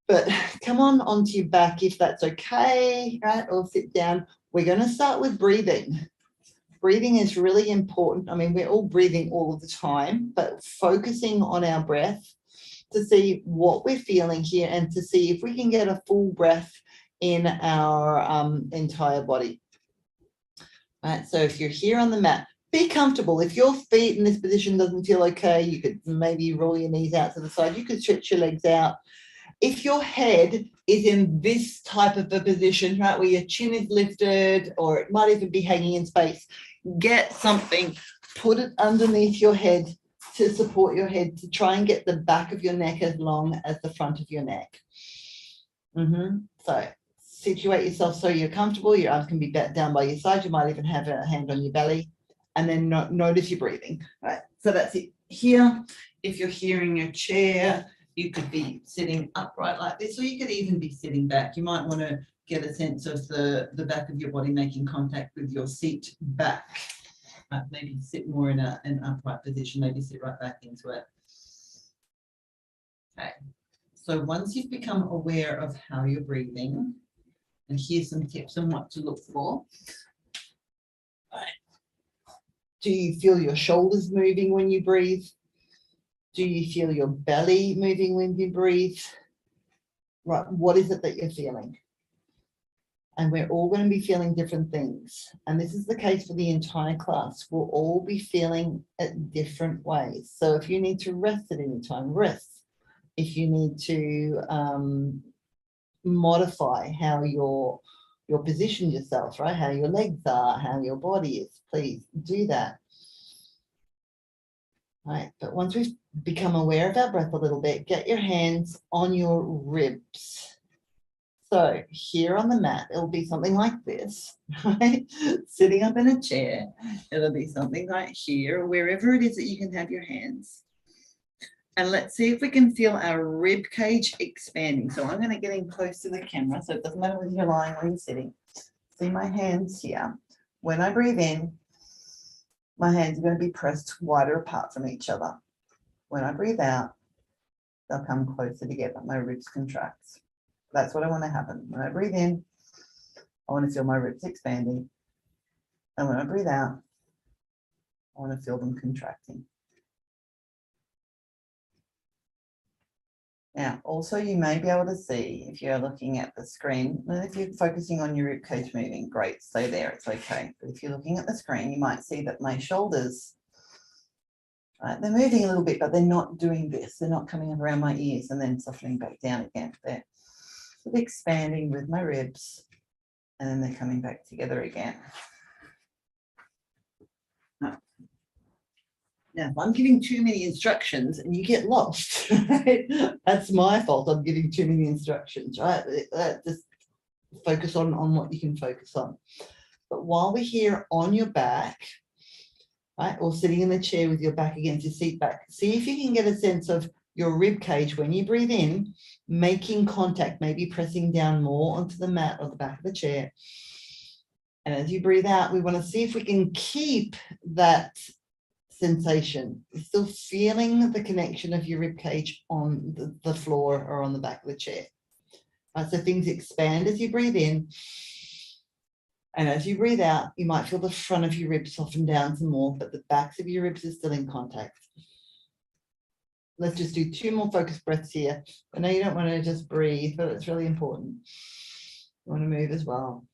But come on onto your back if that's okay, right? Or sit down. We're going to start with breathing. Breathing is really important. I mean, we're all breathing all of the time, but focusing on our breath to see what we're feeling here and to see if we can get a full breath in our entire body. Right, so if you're here on the mat, be comfortable. If your feet in this position doesn't feel okay, you could maybe roll your knees out to the side. You could stretch your legs out. If your head is in this type of a position, right, where your chin is lifted, or it might even be hanging in space, get something, put it underneath your head to support your head, to try and get the back of your neck as long as the front of your neck. So situate yourself so you're comfortable. Your arms can be down by your side. You might even have a hand on your belly, and then notice your breathing. Right. So that's it. Here, if you're here in your chair, you could be sitting upright like this, or you could even be sitting back. You might want to get a sense of the back of your body making contact with your seat back. Maybe sit more in an upright position. Maybe sit right back into it. Okay. So once you've become aware of how you're breathing, and here's some tips on what to look for. Right. Do you feel your shoulders moving when you breathe? Do you feel your belly moving when you breathe? Right, what is it that you're feeling? And we're all going to be feeling different things. And this is the case for the entire class. We'll all be feeling it different ways. So if you need to rest at any time, rest. If you need to modify how you're positioned yourself, right? How your legs are, how your body is, please do that. Right, but once we've become aware of our breath a little bit, get your hands on your ribs. So here on the mat, it'll be something like this, right? Sitting up in a chair, it'll be something like here, or wherever it is that you can have your hands. And let's see if we can feel our rib cage expanding. So I'm going to get in close to the camera, so it doesn't matter whether you're lying or you're sitting. See my hands here. When I breathe in, my hands are going to be pressed wider apart from each other. When I breathe out, they'll come closer together. My ribs contract. That's what I want to happen. When I breathe in, I want to feel my ribs expanding. And when I breathe out, I want to feel them contracting. Now, also you may be able to see, if you're looking at the screen, and if you're focusing on your ribcage moving, great, stay there, it's okay. But if you're looking at the screen, you might see that my shoulders, right, they're moving a little bit, but they're not doing this. They're not coming up around my ears and then softening back down again. They're sort of expanding with my ribs, and then they're coming back together again. Now, if I'm giving too many instructions and you get lost, right? That's my fault. I'm giving too many instructions, right? Just focus on what you can focus on. But while we're here on your back, right, or sitting in the chair with your back against your seat back, see if you can get a sense of your rib cage when you breathe in, making contact, maybe pressing down more onto the mat or the back of the chair. And as you breathe out, we want to see if we can keep that sensation. You're still feeling the connection of your rib cage on the floor or on the back of the chair. Right, so things expand as you breathe in, and as you breathe out, you might feel the front of your ribs soften down some more, but the backs of your ribs are still in contact. Let's just do 2 more focused breaths here. I know you don't want to just breathe, but it's really important. You want to move as well.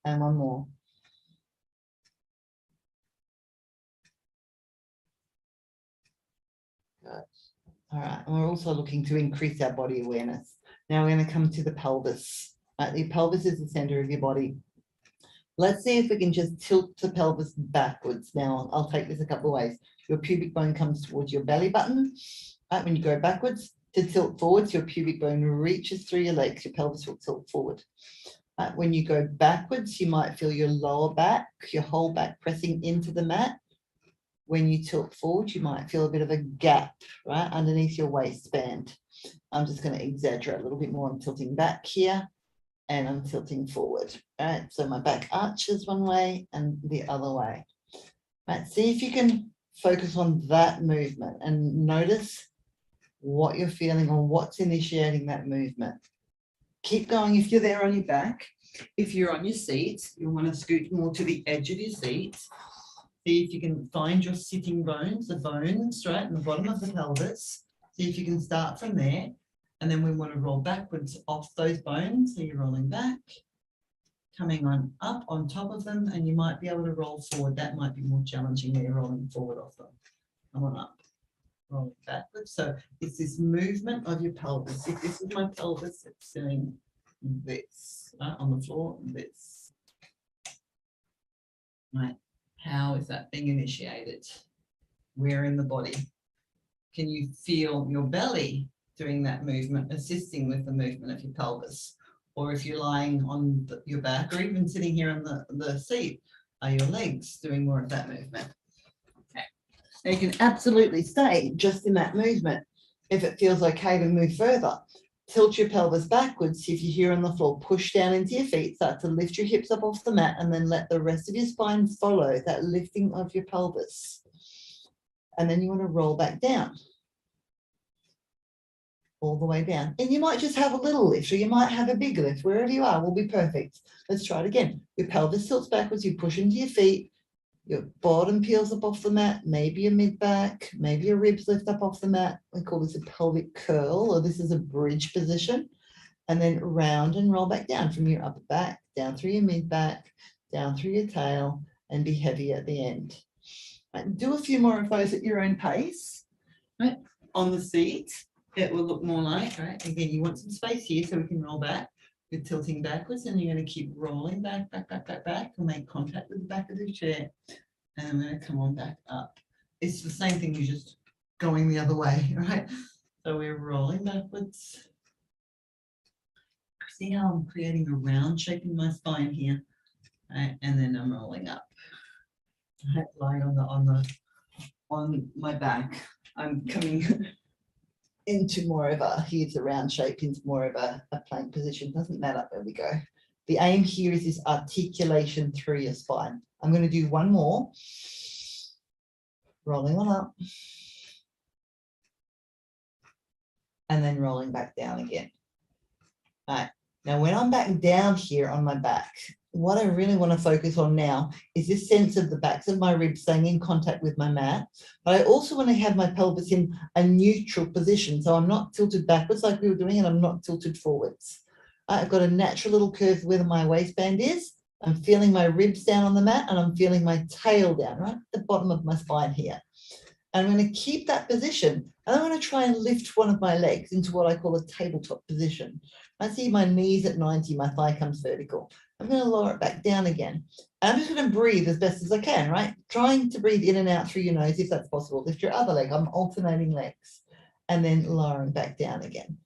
And 1 more. Good. All right, and we're also looking to increase our body awareness. Now we're going to come to the pelvis. Right, the pelvis is the center of your body. Let's see if we can just tilt the pelvis backwards. Now, I'll take this a couple of ways. Your pubic bone comes towards your belly button. Right, when you go backwards, to tilt forwards, your pubic bone reaches through your legs. Your pelvis will tilt forward. Right, when you go backwards, you might feel your lower back, your whole back pressing into the mat. When you tilt forward, you might feel a bit of a gap, right, underneath your waistband. I'm just going to exaggerate a little bit more. I'm tilting back here and I'm tilting forward. All right, so my back arches one way and the other way. Right, see if you can focus on that movement and notice what you're feeling or what's initiating that movement. Keep going if you're there on your back. If you're on your seat, you'll want to scoot more to the edge of your seat. See if you can find your sitting bones, the bones right in the bottom of the pelvis. See if you can start from there. And then we want to roll backwards off those bones. So you're rolling back, coming on up on top of them, and you might be able to roll forward. That might be more challenging when you're rolling forward off them. Come on up, rolling backwards. So it's this movement of your pelvis. If this is my pelvis, it's doing this, right, on the floor, this. Right, how is that being initiated? Where in the body? Can you feel your belly doing that movement, assisting with the movement of your pelvis? Or if you're lying on your back or even sitting here on the seat, are your legs doing more of that movement? Okay. Now you can absolutely stay just in that movement. If it feels okay to move further, tilt your pelvis backwards. If you're here on the floor, push down into your feet, start to lift your hips up off the mat, and then let the rest of your spine follow that lifting of your pelvis. And then you want to roll back down. All the way down. And you might just have a little lift, or you might have a big lift. Wherever you are will be perfect. Let's try it again. Your pelvis tilts backwards, you push into your feet, your bottom peels up off the mat, maybe your mid-back, maybe your ribs lift up off the mat. We call this a pelvic curl, or this is a bridge position. And then round and roll back down from your upper back, down through your mid-back, down through your tail, and be heavy at the end. Right, do a few more of those at your own pace. Right, on the seat. It will look more like, right? Again, you want some space here so we can roll back. You're tilting backwards and you're going to keep rolling back, back, back, back, back, and make contact with the back of the chair. And I'm going to come on back up. It's the same thing, you're just going the other way, right? So we're rolling backwards. See how I'm creating a round shape in my spine here, right? And then I'm rolling up. Right? Lying on my back. I'm coming into more of a, here's a round shape, into more of a plank position. Doesn't matter, there we go. The aim here is this articulation through your spine. I'm going to do one more. Rolling on up. And then rolling back down again. All right, now when I'm back down here on my back, what I really want to focus on now is this sense of the backs of my ribs staying in contact with my mat. But I also want to have my pelvis in a neutral position. So I'm not tilted backwards like we were doing, and I'm not tilted forwards. I've got a natural little curve where my waistband is. I'm feeling my ribs down on the mat, and I'm feeling my tail down, right at the bottom of my spine here. And I'm going to keep that position, and I'm going to try and lift one of my legs into what I call a tabletop position. I see my knees at 90, my thigh comes vertical. I'm going to lower it back down again. And I'm just going to breathe as best as I can, right? Trying to breathe in and out through your nose if that's possible. Lift your other leg. I'm alternating legs. And then lowering back down again,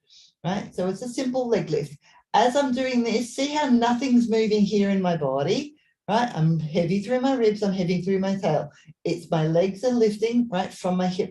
right? So it's a simple leg lift. As I'm doing this, see how nothing's moving here in my body, right? I'm heavy through my ribs. I'm heavy through my tail. It's my legs are lifting, right, from my hips